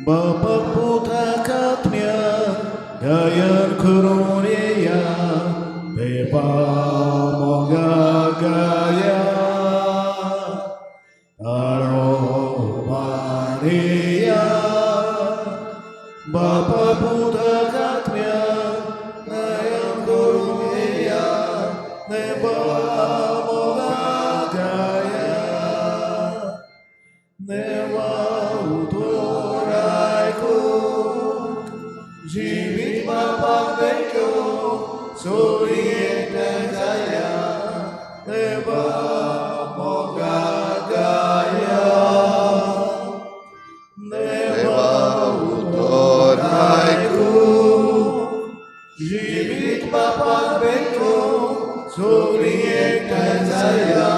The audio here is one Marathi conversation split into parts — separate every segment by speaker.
Speaker 1: Bapa putra katmia gayan kurunia Beba moga gaya Aromania Bapa putra katmia gayan kurunia Beba moga gaya Newa utoraiku Jivit mapapekyo Suriye saya Newa mogagaya Newa utoraiku Jivit mapapekyo Suriye saya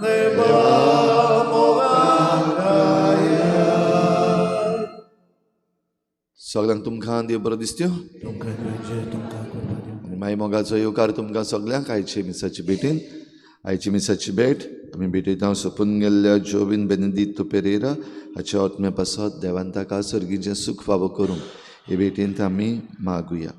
Speaker 1: Newa
Speaker 2: सगळ्यांक तुमकां देव बरो दिसत्यो आनी मागीर मोगाचो येवकार तुमकां सगळ्यांक आयचे मिसाची भेटीन आयची मिसाची भेट आमी भेटयता सोंपून गेल्ल्या जोविन बेनेदितो पेरेरा हाच्या आत्म्या पासत देवान ताका सर्गीचें सूख फावो करूंक हे भेटेंत आमी मागुया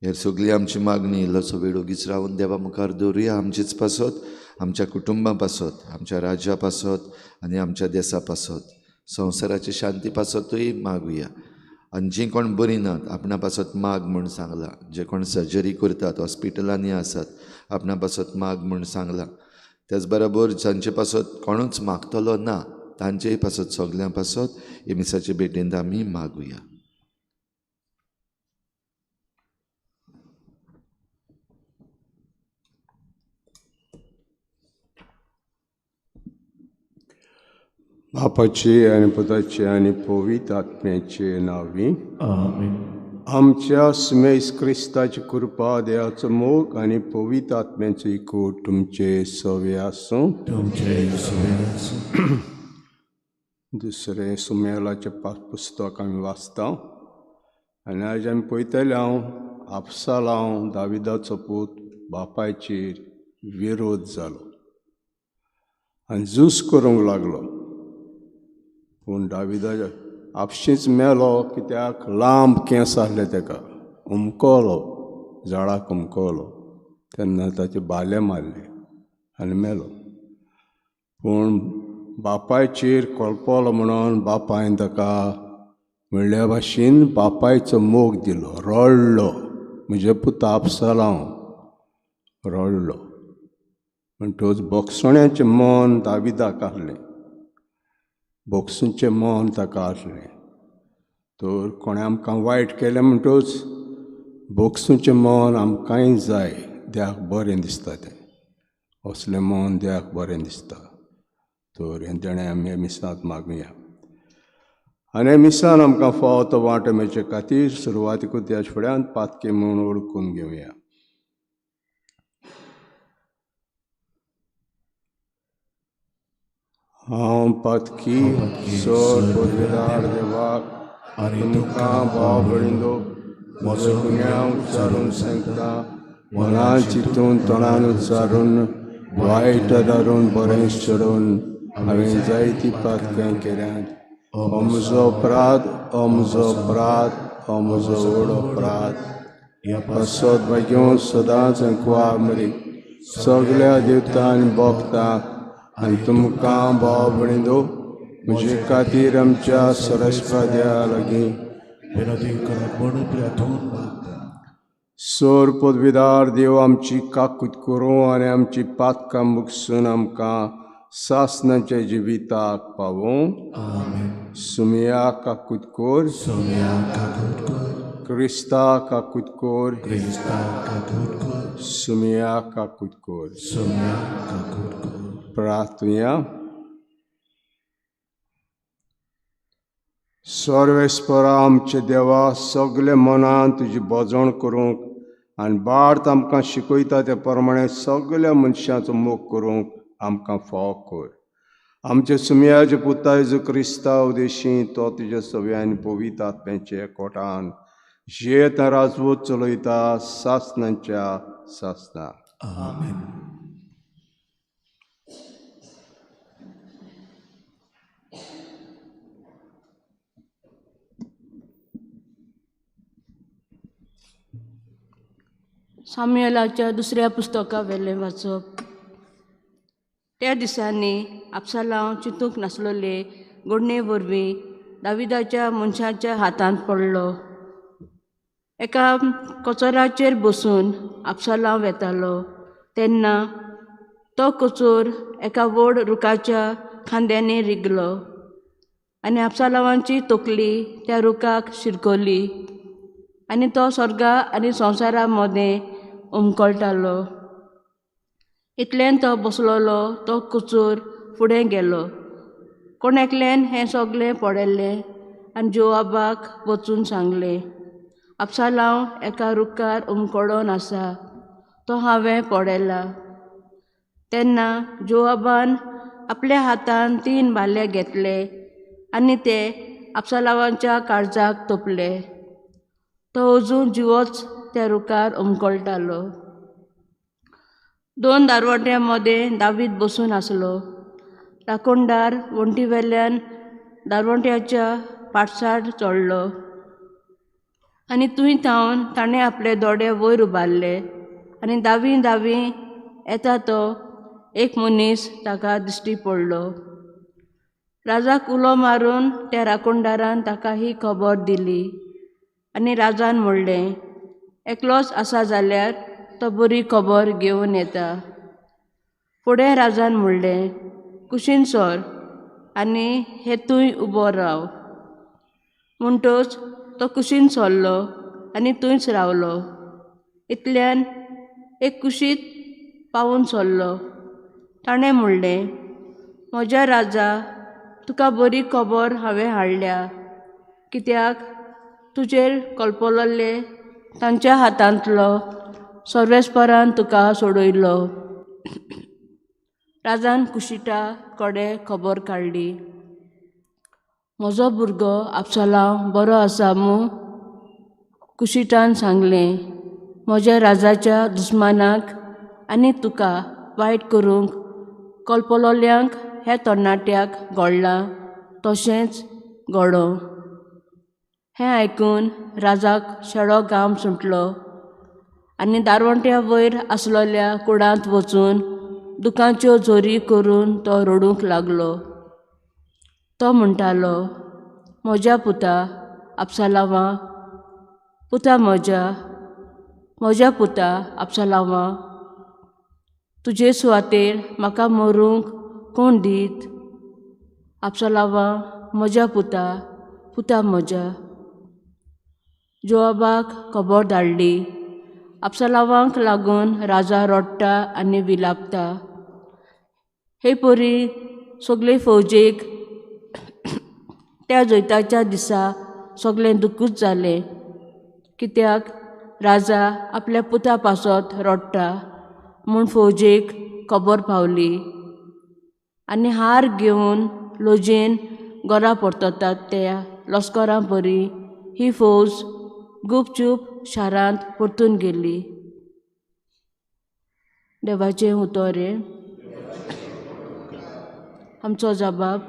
Speaker 2: हेर सगळी आमची मागणी इल्लोसो वेळ ओगीच रावन देवा मुखार दवरुया आमचीच पासत आमच्या कुटुंबा पासत आमच्या राज्या पासत आनी आमच्या देशा पासत संवसाराची शांती पासतूय मागुया आनी जीं कोण बरीं नात आपणा पासत माग म्हूण सांगलां जे कोण सर्जरी करतात हॉस्पिटलांनी आसात आपणा पासत माग म्हूण सांगलां त्याच बरोबर जांचे पासत कोणूच मागतलो ना तांचेय पासत सगळ्यां पासत हे मिसाचे भेटेंत आमी मागुया
Speaker 3: बापाचे आणि पुताचे आणि पवित्र आत्म्याचे नावी
Speaker 1: आमीन
Speaker 3: आमच्या सुमेस क्रिस्ताची कृपा देवाचो मोग आणि पवित्र आत्म्याचो इको तुमचे सवे आसूं दुसरें सुमेलाचें पुस्तक आमी वाचता आनी आयज आमी पळयतले हांव आपसालांव दाविदाचो पूत बापायचेर विरोध जालो आनी झूज करूंक लागलो पूण दाविदाच्या आपशींच मेलो कित्याक लांब केंस आसले ताका हुमकलो झाडाक हुमकलो तेन्ना ताचे भाले मारले आनी मेलो पूण बापायचेर कळपलो म्हणून बापायन ताका म्हणल्या भाशेन बापायचो मोग दिलो रडलो म्हजे पुता आपसालांव रडलो म्हणटच बोगसण्याचें मन दाविदाक आहलें बोगसूचें मन ताका आसलें तर कोणें आमकां वायट केलें म्हणटच बोगसूचें मन आमकांय जाय देवाक बरें दिसता तें असलें मन देवाक बरें दिसता तर हें तेणें आमी मिसांत मागुया आनी मिसान आमकां फावो तो वांटो मेळचे खातीर सुरवातीकूच त्या फुड्यांत पातकी म्हणून ओळखून घेवया हांव पातकी सोर पदवेदार देवाक आनी तुमकां भाव भयणींनो म्हजो गुन्यांव उच्चारून सांगता मनान चिंतून तोंडान उच्चारून वायट दारून बरें चडून हांवें जायतीं पातकां केल्यात हो म्हजो अपराध हो म्हजो अपराध हो म्हजो व्हड अपराध ह्या पासत घेवन सदांच कुवार मरी सगळ्या देवतांनी भोगता आनी तुमकां भाव भयणींनो म्हजे खातीर आमच्या सरस्वत्या लागीं
Speaker 1: विनोदी करप म्हूण प्रार्थून मागता
Speaker 3: सोर पदवीदार देव आमची काकूट करूं आनी आमची पातकां मुगसून आमकां सासणाच्या जिविताक पावूं सुमया काकूट कोर क्रिस्ता काकूट कोर सुमया काकूट कोर प्रार्थुया सर्वेस्परा आमचे देवा सगळे मनान तुजी भोजवण करूंक आनी बार्थ आमकां शिकयता ते प्रमाणे सगळ्या मनशांचो मोग करूंक आमकां फाव कर आमचे सुमयाचे पुता जेजू क्रिस्ता उदेशी तो तुज्या सव्यान पवित्र आत्म्याचे एकवटान जेत राजवत चलयता सासणांच्या सासना
Speaker 1: आमेन
Speaker 4: सामुएलाच्या दुसऱ्या पुस्तका वेलें वाचप. त्या दिसांनी अबशालोम चिंतूंक नासलोले घडणे वरवीं दाविदाच्या मनशाच्या हातांत पडलो. एका कोचराचेर बसून अबशालोम वेतालो तेन्ना तो कोचोर एका व्हड रुखाच्या खांद्यांनी रिगलो आनी अबशालोमाची तोकली त्या रुखाक शिरकोली आनी तो स्वर्गा आनी संवसारा मदें उमकळटालो. इतल्यान तो बसलोलो तो कोचोर फुडें गेलो. कोण एकल्यान हें सगलें पळयलें आनी जोआबाक वचून सांगलें, अबशालोम एका रुखार उमकडून आसा, तो हांवें पळयला. तेन्ना जोआबान आपल्या हातान 3 भाले घेतले आनी ते अबशालोमाच्या काळजाक तोपले. तो अजून जिवोच त्या रुखार उमकळटालो. 2 दारवट्यां मदें दावीद बसून आसलो. राखणदार वणटी वेल्यान दारवट्याच्या पाठसाड चडलो आनी थंय थावन ताणें आपले दोळे वयर उबारले आनी धांवी धांवी येता तो एक मनीस ताका दिश्टी पडलो. राजाक उलो मारून त्या राखणदारान ताका ही खबर दिली आनी राजान म्हणलें, एकलोच आसा जाल्यार तो बरी खबर घेवन येता. फुडें राजान म्हणलें, कुशीन सर आनी हे थंय उबो राव. म्हणटच तो कुशीन सरलो आनी थंयच रावलो. इतल्यान एक कुशीत पावून सरलो. ताणें म्हणलें, म्हज्या राजा, तुका बरी खबर हांवें हाडल्या, कित्याक तुजेर कळपलोले तांच्या हातांतलो सर्वेस्परान तुका सोडयलो. राजान कुशीटा कडेन खबर काडली. म्हजो भुरगो अबशालोम बरो आसा मूं? कुशीटान सांगलें, म्हज्या राजाच्या दुस्मानाक आनी तुका वायट करूंक कळपलोल्यांक हे तरणाट्याक घडलां तशेंच घडो. हें आयकून राजाक शेळो घाम सुटलो आनी दारवट्या वयर आसलोल्या कुडांत वचून दुखाच्यो झोरी करून तो रडूंक लागलो. तो म्हणटालो, म्हज्या पुता अबशालोमा, पुता म्हज्या पुता अबशालोमा, तुजे सुवातेर म्हाका मरूंक कोण दीत? अबशालोमा, म्हज्या पुता, पुता म्हज्या. जोआबाक खबर धाडली. अबशालोमाक लागून राजा रडटा आनी विलापता. हे परी सगळे फौजेक त्या जैताच्या दिसा सगळें दुखूच जालें, कित्याक राजा आपल्या पुता पासत रडटा म्हूण फौजेक खबर पावली आनी हार घेवन लोजयेन घरा परततात त्या लस्करां परी ही फौज गुपचूप शारांत परतून गेली. देवाचें उतर. आमचो जबाब,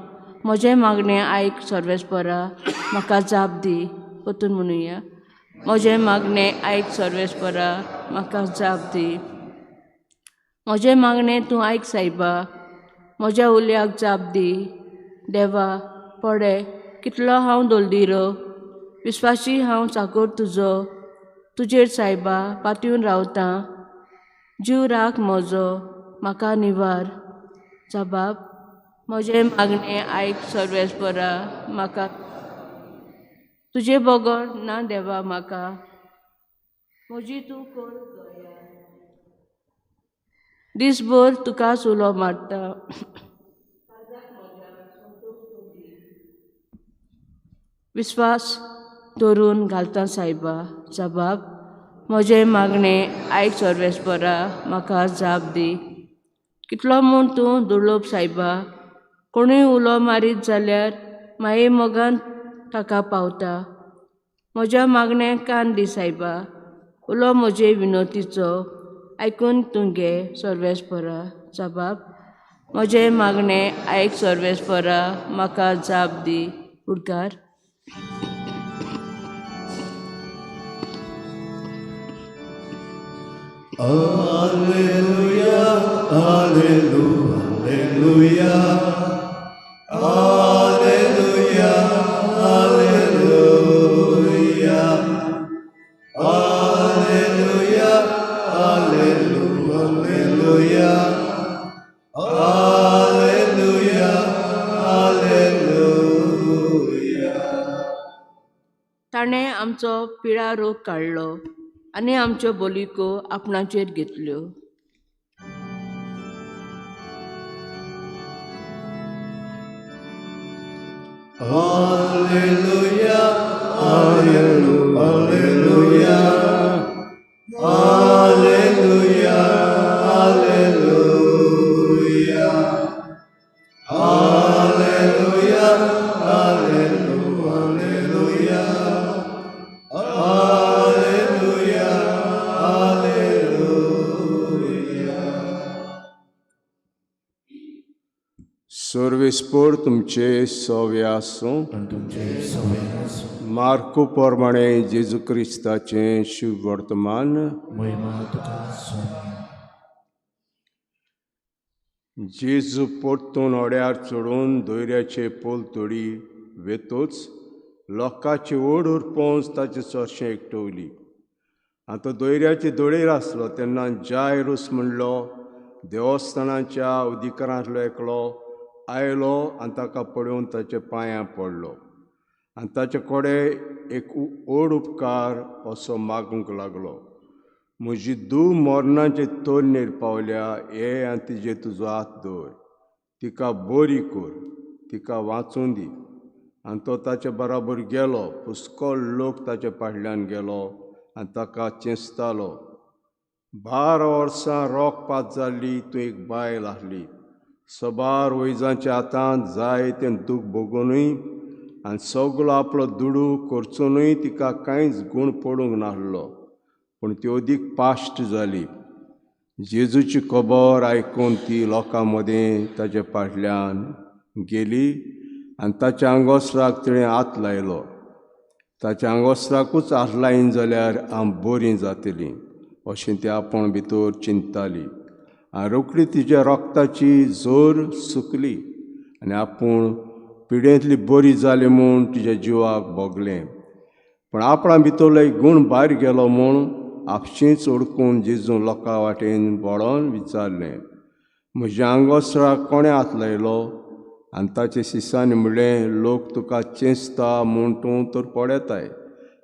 Speaker 4: म्हजें मागणें आयक सर्वेस्परा, म्हाका जाप दी. परतून म्हणुया, म्हजें मागणें आयक सर्वेस्परा, म्हाका जाप दी. म्हजें मागणें तूं आयक सायबा, म्हज्या उल्याक जाप दी. देवा, पळय कितलो हांव दलदिरो, विस्वासी हांव चाकर तुजो, तुजेर सायबा पातयेवन रावतां. जीव राख म्हजो, म्हाका निवार. जबाब, म्हजें मागणें आयक सर्वेस्परा, म्हाका तुजे बगर ना देवा म्हाका. म्हजी तूं कर दया. दिसभर तुकाच उलो मारता. विस्वास दवरून घालता सायबा. जबाब, म्हजें मागणें आयक सर्वेस्परा, म्हाका जाप दी. कितलो म्हूण तूं दुर्लभ सायबा, कोणूय उलो मारीत जाल्यार माये मोगान ताका पावता. म्हज्या मागण्यांक कान दी सायबा, उलो म्हजे विनोतीचो आयकून तूं घे सर्वेस्परा. जबाब, म्हजें मागणें आयक सर्वेस्परा, म्हाका जाप दी. उडकार.
Speaker 1: Alleluia, Alleluia, Alleluia, Alleluia, Alleluia, Alleluia, Alleluia, Alleluia, Alleluia, Alleluia.
Speaker 4: ताणें आमचो पिळा रोग काडलो आनी आमच्यो बोलिको आपणाचेर घेतल्यो.
Speaker 1: Alleluia, Alleluia, Alleluia, Alleluia, Alleluia, Alleluia, Alleluia, Alleluia, Alleluia.
Speaker 3: सर्वेस्पर तुमचे सवे आसूं.
Speaker 1: आनी तुमचे सवय आसूं.
Speaker 3: मार्को प्रमाणे जेजू क्रिस्ताचें शुभ वर्तमान.
Speaker 1: महिमा तुका स्वामी.
Speaker 3: जेजू परतून ओड्यार चडून दोयऱ्याचे पोल तोडी वेतोच लोकांची ओड उरपोवंच ताचे चडशें एकटवली. आतां दोयऱ्याचे दोळेर आसलो तेन्ना जायरूस म्हणलो देवस्थानाच्या उदिकारांतलो एकलो आयलो आनी ताका पळोवन ताच्या पांयां पडलो आनी ताचे कडेन एक ओड उपकार असो मागूंक लागलो. म्हजी धूव मरणाचे तोरणेर पावल्या, हे आनी तिजेर तुजो हात दवर. तिका बरी कर, तिका वाचूं दी. आनी तो ताचे बराबर गेलो. पुष्कळ लोक ताचे फाटल्यान गेलो आनी ताका चेंचतालो. 12 वर्सां रोगपात जाल्ली तूं एक बायल आहली. सबार वैजांच्या हातांत जायतें दूख भोगूनय आनी सगलो आपलो दुडू करचूनय तिका कांयच गूण पडूंक नाहलो. पूण ती अदीक पाश्ट जाली. जेजूची खबर आयकून ती लोकां मदें ताचे फाटल्यान गेली आनी ताच्या आंगोसराक तिणें हात लायलो. ताच्या आंगोसराकूच हात लायन जाल्यार हांव बरीं जातलीं अशें ती आपूण भितर चिंतताली. आनी रोखडी तिच्या रोगताची जोर सुकली आनी आपूण पिडेंतली बरी जाली म्हूण तिच्या जिवाक भोगलें. पूण आपणा भितरलो एक गूण भायर गेलो म्हूण आपशींच ओडकून जेजू लोकां वाटेन वळोन विचारलें, म्हज्या आंगोसराक कोणें हात लायलो? आनी ताच्या शिसांनी म्हणलें, लोक तुका चेंचता म्हूण तूं तर पडयताय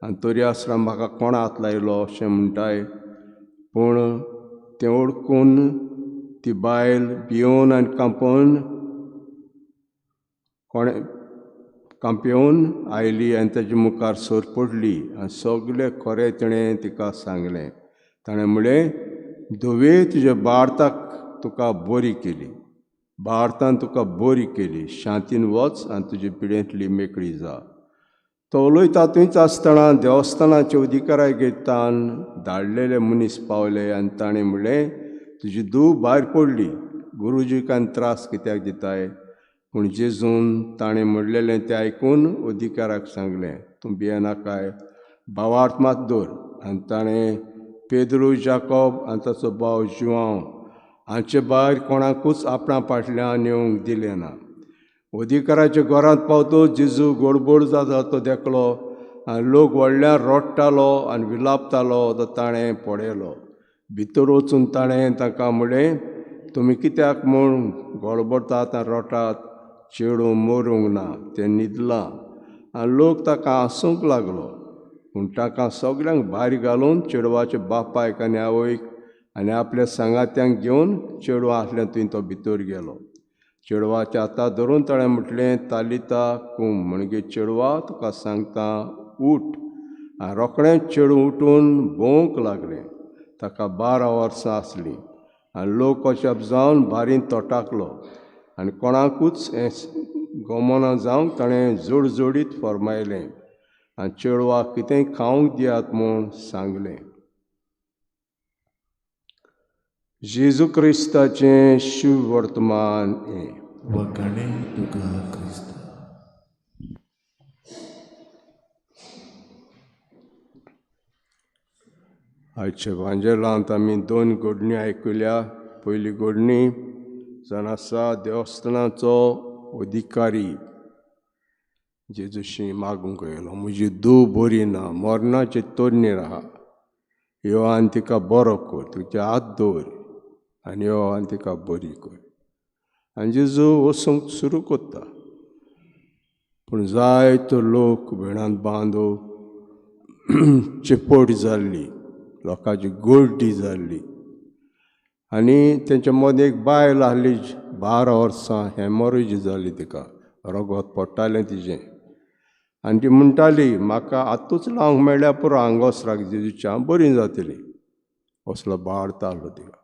Speaker 3: आनी तरी आसतना म्हाका कोणा हात लायलो अशें म्हणटाय. पूण तें ओडकून ती बायल भियोन आनी कांपेवन आयली आनी ताच्या मुखार सर पडली आनी सगलें खरें तिणें तिका सांगलें. ताणें म्हणलें, धुवे तुज्या बाळताक तुका बरी केली, बाळतान तुका बरी केली, शांतीन वच आनी तुजे पिडेंतली मेकळी जा. तो उलयता थंयच आसतना देवस्थानाच्या उदिकारा गेतान धाडलेले मनीस पावले आनी ताणें म्हणलें, तुजी धूव भायर पडली, गुरुजीक आनी त्रास कित्याक दिताय? पूण जेजून ताणें म्हणलेलें तें आयकून उदिकाराक सांगलें, तूं भियेनाकाय, भावार्थ मात दवर. आनी ताणें पेद्रू, जाकोब आनी ताचो भाव जुआंव हांचे भायर कोणाकूच आपणा फाटल्यान येवंक दिलें ना. उदिकाराच्या घरांत पावतूच जेजू गडबड जाता तो देखलो आनी लोक व्हडल्यान रोडटालो आनी विलापतालो तो ताणें पळयलो. भितर वचून ताणें तांकां म्हणलें, तुमी कित्याक म्हूण गडबडटात आनी रोटात? चेडूं मरूंक ना, तें न्हिदलां. आनी लोक ताका हांसूंक लागलो. पूण ताका सगल्यांक भायर घालून चेडवाच्या बापायक आनी आवयक आनी आपल्या सांगात्यांक घेवन चेडूं आसलें थंय तो भितर गेलो. चेडवाच्या हातां धरून ताणें म्हटलें, तालिता कूम, म्हणजे चेडवा तुका सांगता उठ. आनी रोखडेंच चेडूं उठून भोंवंक लागलें. ताका 12 वर्सां आसलीं. आनी लोक अशें जावन भारीन तोटाकलो आनी कोणाकूच हें गमना जावंक ताणें जोडजोडीत फर्मायलें आनी चेडवाक कितेंय खावंक दियात म्हूण सांगलें. जेजू क्रिस्ताचें शुभ वर्तमान हें.
Speaker 1: वखणे तुका क्रिस्त.
Speaker 3: आयच्या भांजेलांत आमी 2 घडणी आयकल्या. पयली घडणी जावन आसा देवस्थानाचो अधिकारी जेजूशी मागूंक येयलो, म्हजी धूव बरी ना, मरणाचे तोरणेर आहा, यो आनी तिका बरो कर, तुजे हात दवर आनी यो आनी तिका बरी कर. आनी जेजू वचूंक सुरू करता. पूण जायतो लोक भिणांत बांदो चिपट जाल्ली, लोकांची गर्दी जाल्ली. आनी तेंच्या मदें एक बायल आहली, 12 वर्सां हेमोरेज जाली, तिका रगत पडटालें तिजें. आनी ती म्हणटाली, म्हाका आतूच लावंक मेळ्ळ्या पुरो आंगोसराक जेजूच्या, हांव बरी जातली. असलो बाळतालो तिका.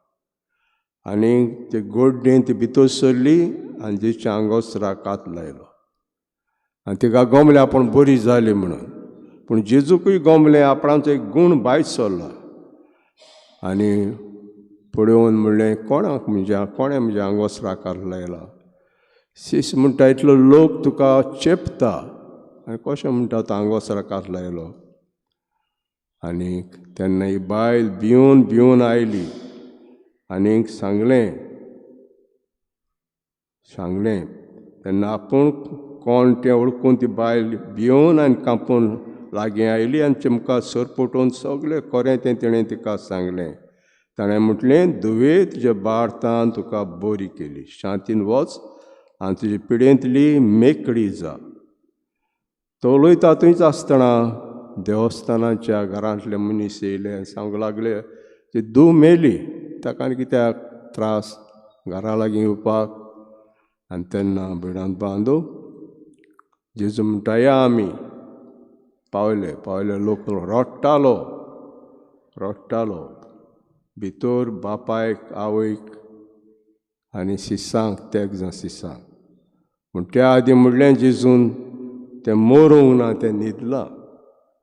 Speaker 3: आनी ते गर्देन ती भितर सरली आनी जेजूच्या आंगोसराक हात लायलो. आनी तिका गमलें आपूण बरी जाली म्हणून. पूण जेजूकूय गमलें आपणाचो एक गूण भायर सरला. आनी पळोवन म्हणलें, कोणें म्हज्या आंगोसराक हात लायला? सीस म्हणटा, इतलो लोक तुका चेपता आनी कशें म्हणटा तो आंगोसराक हात लायलो? आनी तेन्ना ही बायल भिवन भिवन आयली आनीक सांगलें तेन्ना आपूण कोण तें वळखून ती बायल भिवन आनी कांपून लागीं आयली आनी तेमकां सरपटोवन सगळें खरें तें तिणें तिका सांगलें. ताणें म्हटलें, धुवे तुज्या बाळतान तुका बरी केली, शांतीन वच आनी तुजे पिडेंतली मेकळी जा. तो उलयता थंयच आसतना देवस्थानाच्या घरांतले मनीस येयले आनी सांगूंक लागले, ती धूव मेली, ताका आनी कित्याक त्रास घरा लागीं येवपाक? आनी तेन्ना भिडांत बांदू जेजू म्हणटा, या आमी. पावले लोक रडटालो भितर बापायक आवयक आनी सिसांक तेग जावन सिसांक. पूण त्या आदी म्हणलें जेजून, तें मरूंक ना, तें न्हिदलां.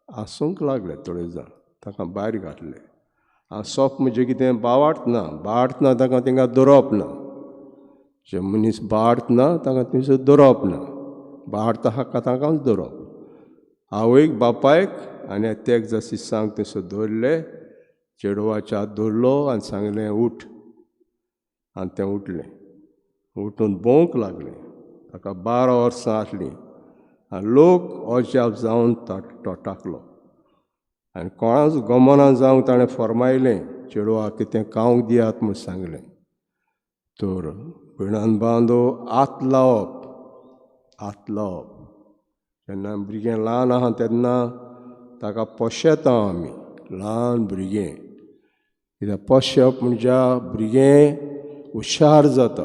Speaker 3: आसूंक लागलें थोडे जाण, ताका भायर घातलें. आसप म्हणजे कितें? बावार्थना ताका थिंगा दवरप ना. जे मनीस बावार्थना ताका थंयसर दवरप ना. बावार्थ हाका ताकाच दवरप. आवयक बापायक आनी तेग जावन सिसांक थंयसर दवरले. चेडवाच्या हात धरलो आनी सांगलें, उठ. आनी तें उठलें. उठून भोंवंक लागलें. ताका 12 वर्सां आसलीं. आनी लोक अजाप जावन तोटाकलो. आनी कोणाच गमना जावंक ताणें फर्मायलें, चेडवाक कितें खावंक दियात म्हूण सांगलें. तर भिणान बांदो हात लावप. जेन्ना भुरगें ल्हान आहा तेन्ना ताका पोशेता आमी, ल्हान भुरगें. कित्याक पोशप म्हणजे भुरगें हुशार जाता.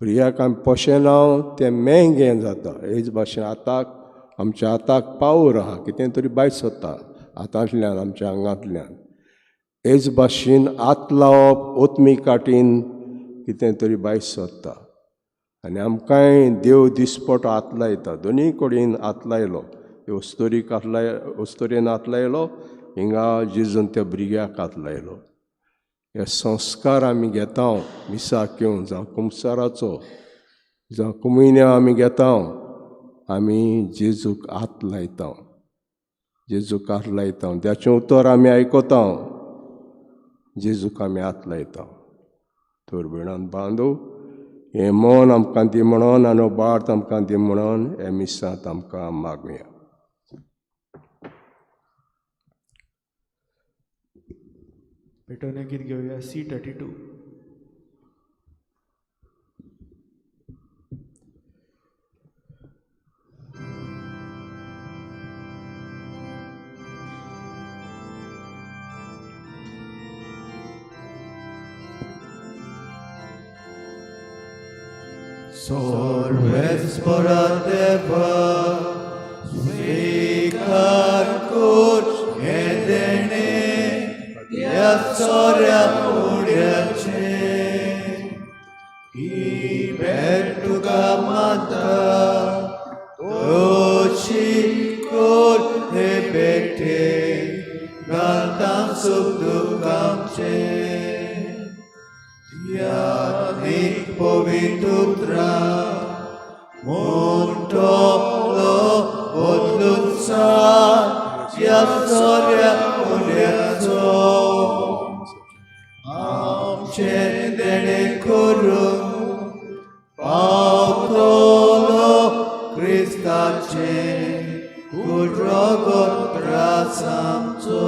Speaker 3: भुरग्याक आमी पोशेना तें मेंगें जाता. हेच भाशेन आमच्या हाताक पावर आहा, कितें तरी भायर सरता हातांतल्यान, आमच्या आंगांतल्यान. हेच भाशेन हात लावप, ओतमी काटीन कितें तरी भायर सरता. आनी आमकांय देव दिसपट हात लायता. दोनीय कडेन हात लायलो. अस्तोरेन हात लायलो, हिंगा जेजून त्या भुरग्याक हात लायलो. हे संस्कार आमी घेता मिसाक येवन, जावं कुंबसाराचो जावं कुमिन्या आमी घेता. आमी जेजूक हात लायता. त्याचें उतर आमी आयकता. जेजूक आमी हात लायता. तर भिणान बांदू, हें मन आमकां दी म्हणोन आनी बार्थ आमकां दी म्हणोन हे मिसांत आमकां मागुया.
Speaker 1: पेटवण्या गीत घेऊया C32.
Speaker 5: Sorvespora deva svikar kur edene ya sorya udyache ibertuga mata tochi kur hebete gantam subdukamche Yanik povitutra Montolo odlutsa Yasorya ulyat आमचे देणे करून पावतलो क्रिस्ताचे कुड्रगोत्रास आमचो.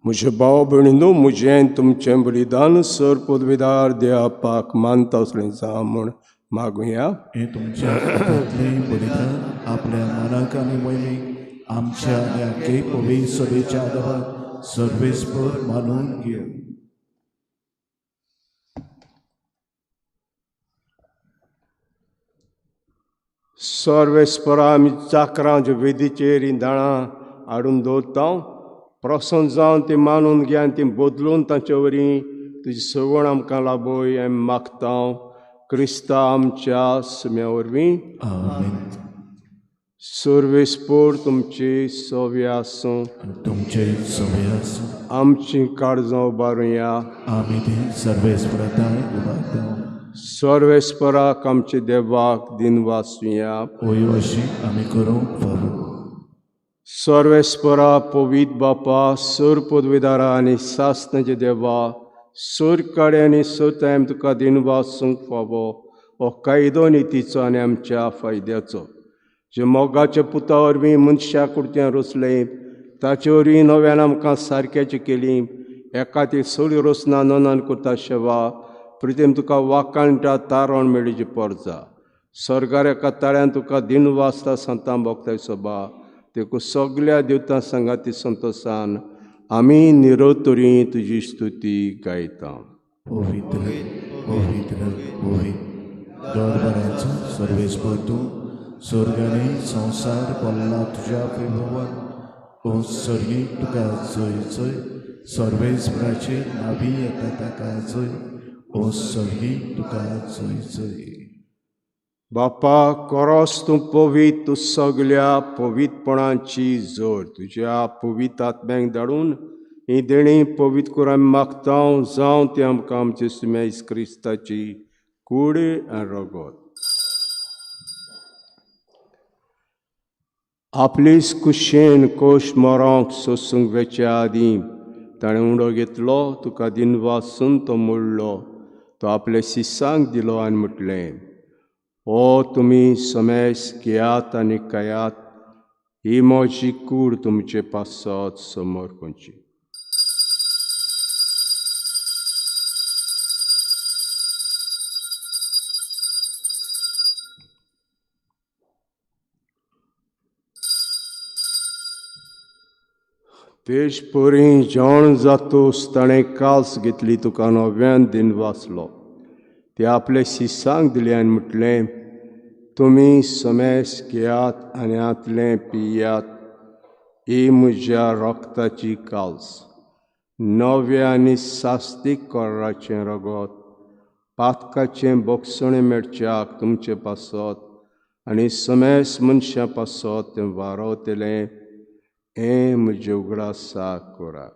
Speaker 3: म्हजे भाव भयणीनो, म्हजें तुमचें बलिदान सर पदवीदार देवापाक मानता असलें जा म्हूण मागुया.
Speaker 5: हे तुमच्या हातांतले बलिदान आपल्या मनाक आनी मोहिमेक आमच्या आख्खे पवित्र सभेच्या आदारान सर्वेस्पर मानून घेवं.
Speaker 3: सर्वेस्परा आमी चाकरां जे वेदीचेर इंदाळां हाडून दवरता. प्रसन्न जावन ती मानून घे आनी ती बदलून तांचे वरी तुजी सवण आमकां लाबय हें मागता क्रिस्ता आमच्या सुम्या वरवीं.
Speaker 5: आमीन.
Speaker 3: सर्वेस्पर तुमची सव्य आसूं.
Speaker 5: तुमचे सवय आसूं.
Speaker 3: आमची काळजां उबारुया.
Speaker 5: आमी ती सर्वेस्परताय उबारता.
Speaker 3: सर्वेस्पराक आमचे देवाक दिन वाचुया.
Speaker 5: ओयो अशी आमी करूंक फावो.
Speaker 3: सर्वेस्परा पवित बापा, सर पदवीदारा आनी सासणाचे देवा, सर काडे आनी सतायम तुका दिन वाचूंक फावो हो कायदो नितीचो आनी आमच्या फायद्याचो. जे मोगाच्या पुता वरवीं मनशा कुर्त्यां रचले, ताचे वरवीं नव्यान आमकां सारक्याची केली. एका ती सगळी रोसना नोंदान करता शेवा प्रितीम तुका वाकाणटा तारण मेळीची परजा. सरकार एका ताळ्यान तुका दिन वाचता संतां भोगताय सभा देखून सगळ्या देवतां संगाती संतोशान आमी निरतरी तुजी स्तुती गायता.
Speaker 5: पवित्र पवित्र पवित्र दरबाराचो सर्वेस्पर तूं स्वर्ग आनी संवसार पडला तुज्या वैभवान. ओ सर्गीक तुका जय जय. सर्वेस्पराचे नावी येता ताका जय. ओ सर्गीक तुका जय जय.
Speaker 3: बापा कोरोस तूं पवित, तूं सगळ्या पवितपणाची जोर तुज्या पवित आत्म्यांक धाडून ही देणी पवित करून आमी मागता. जावं ती आमकां आमचे सुम्या क्रिस्ताची कूड आनी रगत. आपली कुशेन कोश मोरोंक सोसूंक वेच्या आदीं ताणें उंडो घेतलो. तुका दिन वाचून तो मोडलो. तो आपल्या शिसांक दिलो आनी म्हटलें, ओ तुमी समेस घेयात आनी खायात. ही म्हजी कूड तुमचे पासत समोर खंयची. तेज परी जेवण जातूस ताणें काल्स घेतली. तुका नव्यान दिन वाचलो. ते आपले शिसांक दिले आनी म्हटलें, तुमी समेस घेयात आनी आतलें पियात. ही म्हज्या रोगताची काल्स, नव्या आनी सास्तीक कोर्राचें रगत. पातकाचें बोगसणें मेळच्याक तुमचे पासत आनी समेस मनशां पासत तें वारवतलें. हें म्हजें उगडासा कोरात.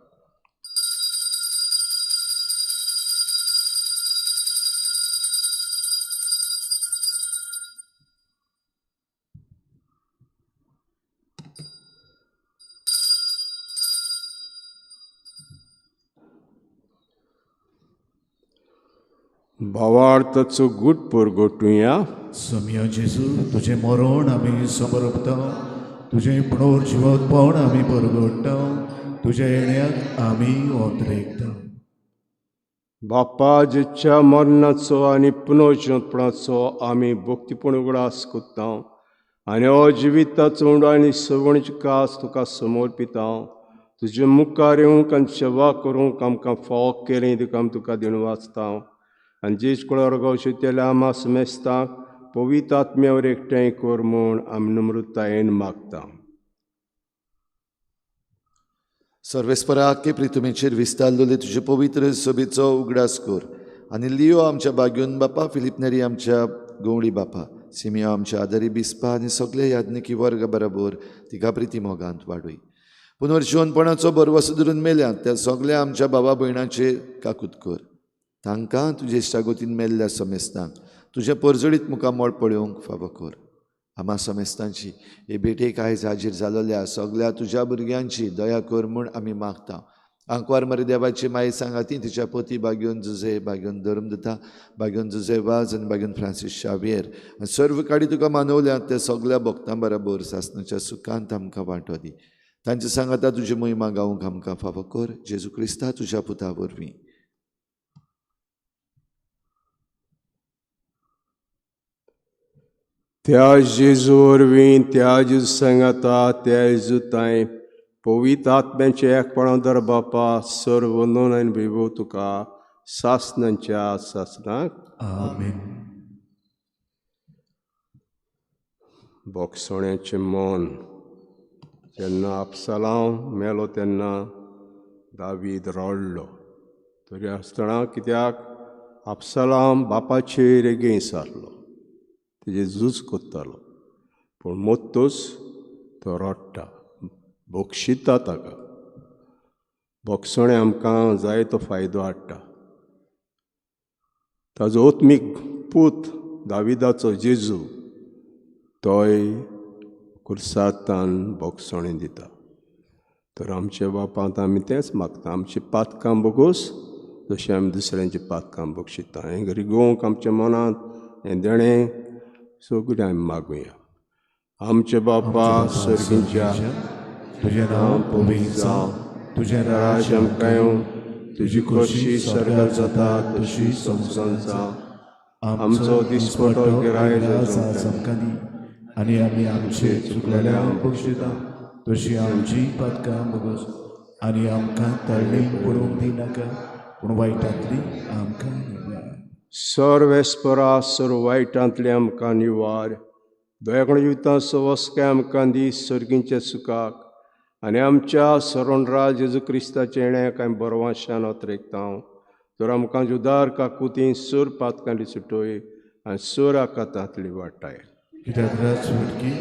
Speaker 3: भावार्थाचो गूट परगोटुया.
Speaker 5: सम्य जेजू तुझे मरण आमी समरपता. तुझे पुनर्जिवोत्पण आमी परगट्टा. तुझ्या येण्याक आमी ओंत्रेकता.
Speaker 3: बापा जेच्या मरणाचो आनी पुनर्जिवोत्पणाचो आमी भक्तीपूर्ण उगडास कोत्ता आनी हो जिविताचो उंडो आनी सवणीची कास तुका समर्पिता. तुजे मुखार येवंक आनी सेवा करूंक आमकां फावो केलें देखून आमी तुका दिन वाचता. आनी जेच कुळार गावशेतेल्या आमा समेस्तांक पवित्र आत्म्यावर एकठांय कर म्हूण आमी नम्रतायेन मागता.
Speaker 2: सर्वेस्परा आख्खे प्रितुमेचेर विस्तारलेले तुजे पवित्र सभेचो उगडास कर. आनी लियो आमच्या बाग्योन बापा, फिलिप नेरी आमच्या गवळी बापा, सिमियो आमच्या आदारी बिस्पा आनी सगळे याज्ञिकी वर्ग बरोबर तिका प्रिती मोगांत वाडय. पुनर्जिवनपणाचो बरवसो धरून मेल्यात त्या सगळ्या आमच्या भावा भयणांचेर काकूत कर. तांकां तुजे इश्टागोतीन मेल्ल्या समेस्तांक तुज्या परजडीत मुखामोळ पळोवंक फावो कर. आम्हा समेस्तांची हे भेटेक आयज हाजीर जालोल्या सगळ्या तुज्या भुरग्यांची दया कर म्हूण आमी मागता. आंकवार मरे देवाची माई सांगाती तिच्या पती बागेवन जुजे बागेवन धर्मदता बागेवन जुजे वाज आनी बागेवन फ्रांसीस शावियर आनी सर्व काडी तुका मानवल्यात ते सगळ्या भक्तां बरोबर सासणाच्या सुखांत आमकां वांटो दी. तांचे सांगाता तुजी महिमा गावूंक आमकां फावो कर. जेजू क्रिस्ता तुज्या पुता वरवीं.
Speaker 3: त्या जेजू वरवीं त्या जेजू सांगाता त्या जेजू ताय पवित्र आत्म्याचे एकपणां दर बापा सर्व नोन आनी विभव तुका सासणांच्या सासणाक
Speaker 5: आमेन.
Speaker 3: बोगसोण्याचें मन जेन्ना आपसालांव मेलो तेन्ना दावीद रडलो. तरी आसतना कित्याक आपसालांव बापाचेर रेगें सारलो, तेजे झूज कोत्तालो. पूण मोत्तूस तो रडटा, बोगशिता ताका. बोगसोणें आमकां जायतो फायदो हाडटा. ताजो ओत्मीक पूत दाविदाचो जेजू तोय कुर्सातान बोगसोणें दिता. तर आमच्या बापांत आमी तेंच मागता, आमची पातकां बोगोस जशें आमी दुसऱ्यांची पातकां बोगशिता. हें रिगोवंक आमच्या मनांत हें देणें सगळें आमी मागुया. आमचे बापा सर्गींच्या
Speaker 5: तुजें नांव पवित्र जावं, तुजें राज्य आमकां येवं, तुजी खोशी स्वर्गांत जाता तशी संवसारांत जावं. आमचो दिसपटो गिराय आमकां दी आनी आमी आमचे चुकलेल्यांक बक्षिता तशी आमची पातकां बोगोस आनी आमकां तळणेक पडूंक दिनाका पूण वायटांतली आमकां निवार.
Speaker 3: सर्वेस्परा सर्व वायटांतले आमकां निवार. दयाकोण जिविताचो वस्के आमकां दी सर्गींच्या सुखाक आनी आमच्या सरोनराज जेजू क्रिस्ताचे येण्याक आमी बरवाशान ओतरेकता. तर आमकां जुदार काकुतीन सूर पातकांतली सुटोय आनी सूर आकांतांतली वाटाय.
Speaker 5: कित्याक राज उडकी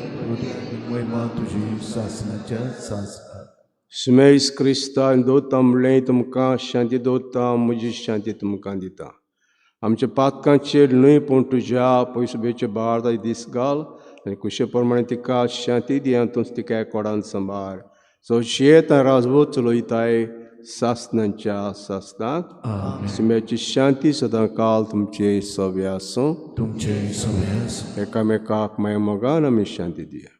Speaker 5: महिमा तुजी सासणाच्या सासणाक.
Speaker 3: सुमेस क्रिस्ता दोता म्हणलें तुमकां शांती दोता, म्हजी शांती तुमकां दिता. आमच्या पातकांचेर न्हय पूण तुज्या पयसुबेचे बाळाचे दीस घाल आनी कुशे प्रमाणे तिका शांती दिया. तूंच तिका कोडान सांबाळ. सो शेत राजवो चलयताय सासणांच्या सासणाक. सुम्याची शांती सदां काल तुमचे सव्य आसूं.
Speaker 5: तुमचे सवय आसूं.
Speaker 3: एकामेकाक माय मोगान आमी शांती दिया.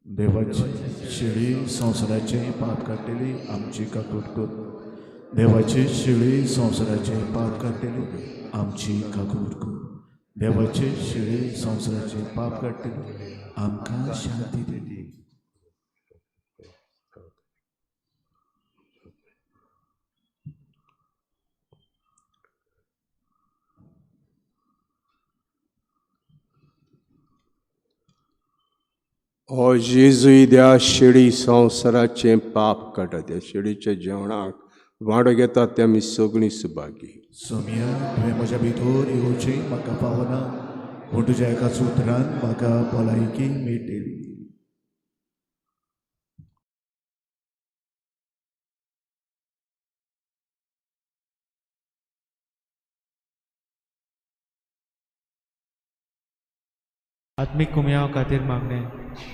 Speaker 5: देवाची शिडी संवसाराचे पाप काडलेली आमची काकूट कर. देवाची शिडी संवसाराचे पाप काडलेली आमची काकूट कर. देवाची शिडी संवसाराचे पाप काडलेली आमकां शांती दी.
Speaker 3: ओ जेजू द्या शिडी संवसाराचें पाप काडटा. त्या शिडीच्या जेवणाक वांटो घेतात ते आमी सगळीं सुभागी.
Speaker 5: सोम्या तुवें म्हज्या भितर येवची म्हाका पावना पूण तुज्या एका उतरान म्हाका भलायकी मेळटली.
Speaker 1: आत्मीक कुमयां खातीर मागणें.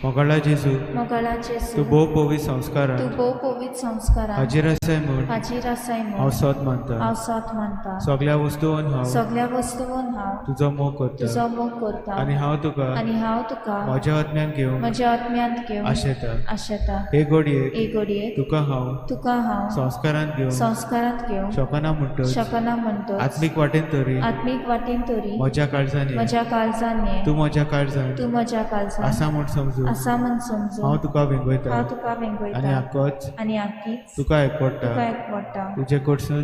Speaker 1: मोगाळा जेजू,
Speaker 6: मोगाळा जेजू,
Speaker 1: तूं भोव पवित्र संस्कारान
Speaker 6: तूं भोव पवित्र संस्कारान
Speaker 1: हाजीर आसाय म्हूण
Speaker 6: हाजीर आसाय
Speaker 1: हांव
Speaker 6: म्हूण
Speaker 1: सोत मानता.
Speaker 6: हांव सोत मानता.
Speaker 1: सगळ्या वस्तूंवन हांव
Speaker 6: सगळ्या वस्तूंवन हांव
Speaker 1: तुजो मोग करता
Speaker 6: तुजो मोग करता
Speaker 1: आनी हांव तुका म्हज्या आत्म्यान घेवंक
Speaker 6: म्हज्या आत्म्यांत घेवंक आशेता.
Speaker 1: हे घडयेक
Speaker 6: एक घडयेक
Speaker 1: तुका हांव
Speaker 6: संस्कारांत घेवंक
Speaker 1: शकना म्हणटच आत्मीक वाटेन तरी म्हज्या काळजान ये. तूं म्हज्या काळजान आसा म्हूण समजून हांव तुका वेंगयता आनी आख्खीच तुका एकवडटा. तुजे कडसून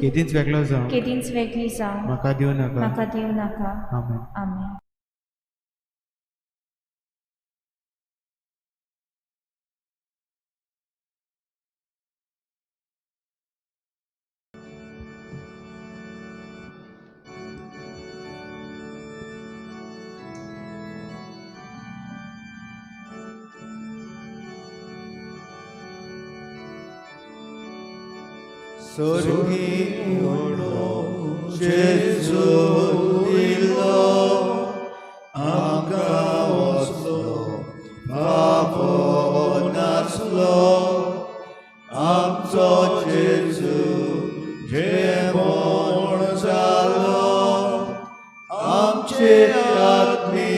Speaker 1: केदींच वेगळो जावं म्हाका दिवं नाका. आमेन.
Speaker 5: स्वर्गीयोलो जेजू दिलो आमकां वचलो पापो नासलो आमचो जेजू जेवण जालो आमचे आत्मी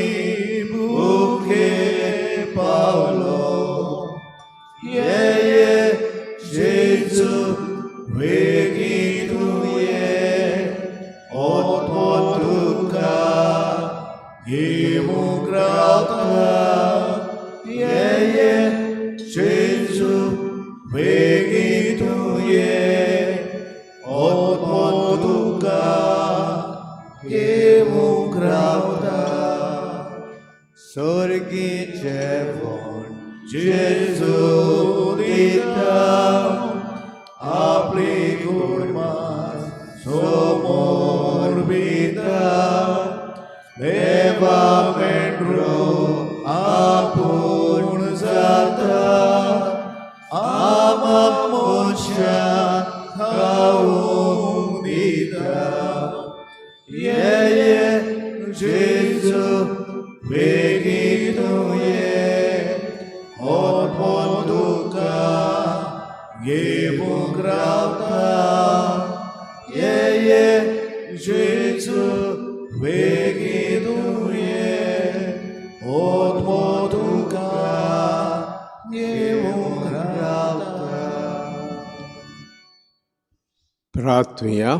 Speaker 5: भुखे पावलो ये जेजू बेगीन ये ओटो तुका येवूंक रावता ये जेजू बेगीन ये ओटो तुका येवूंक रावता स्वर्गी जेवण जेजू दिता आपली गुणमास समोर बिता देवा मेंढरो आपूण जाता आमा मोशा खाऊंक दिता ये जेजू बेगीन ये ओटो तुका येवूंक रावता ये जेजू बेगीन ये ओटो तुका येवूंक रावता.
Speaker 3: प्रार्थुया.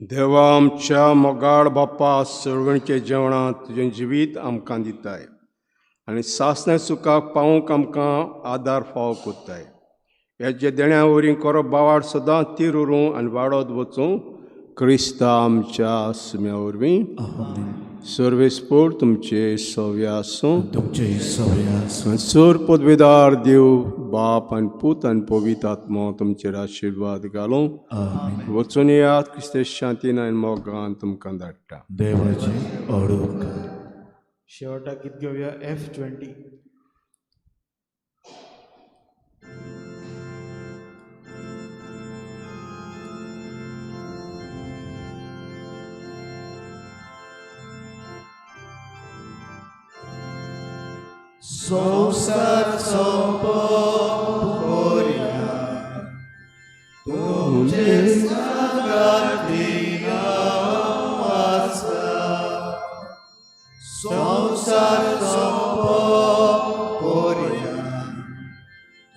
Speaker 3: देवा आमच्या मोगाळ बाप्पा सळवणीच्या जेवणांत तुजें जिवीत आमकां दिताय आनी सासण्या सुखाक पावूंक आमकां आदार फावो कोत्ताय. हेजे देण्या वरी करप बावाड सदां तीर उरूं आनी वाडत वचूं क्रिस्ता आमच्या सुम्या वरवीं सर्वेस्पोर तुमचे सव्या आसूं
Speaker 5: तुमचे सवया
Speaker 3: चोर पदवीदार देव बाप आनी पूत आनी पवित्र आत्मो तुमचेर आशिर्वाद घालूं वचून येयात क्रिस्ते शांतीन आनी मोगान तुमकां धाडटा.
Speaker 5: देवाचे ओडूक.
Speaker 1: शेवटा गीत घेवया F20.
Speaker 5: संसार संपोरिया तुमचे सांगाती आसा संसार संपोरिया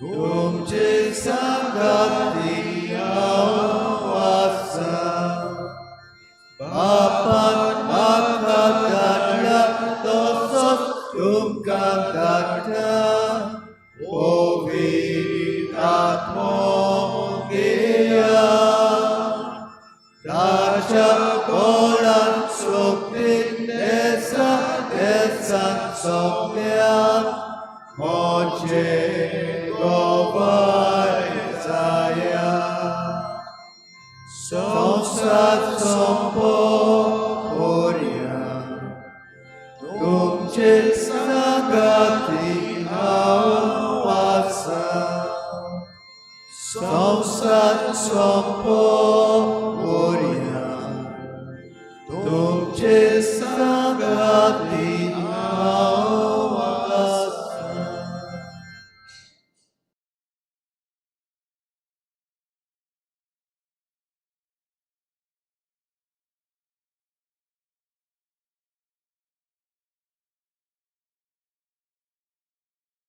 Speaker 5: तुमचे सांगाती आसा बापान म्हाका धाडला तसोच तुमकां धाडटा पवित्र आत्मो घेया ताच्या कोणान सोबतीन देसान सोंप्याक मोचे गोवाय जाया संसार संपोरिया तुमचे सांगाती हांव आसा संसार संपोरिया तुमचे सांगाती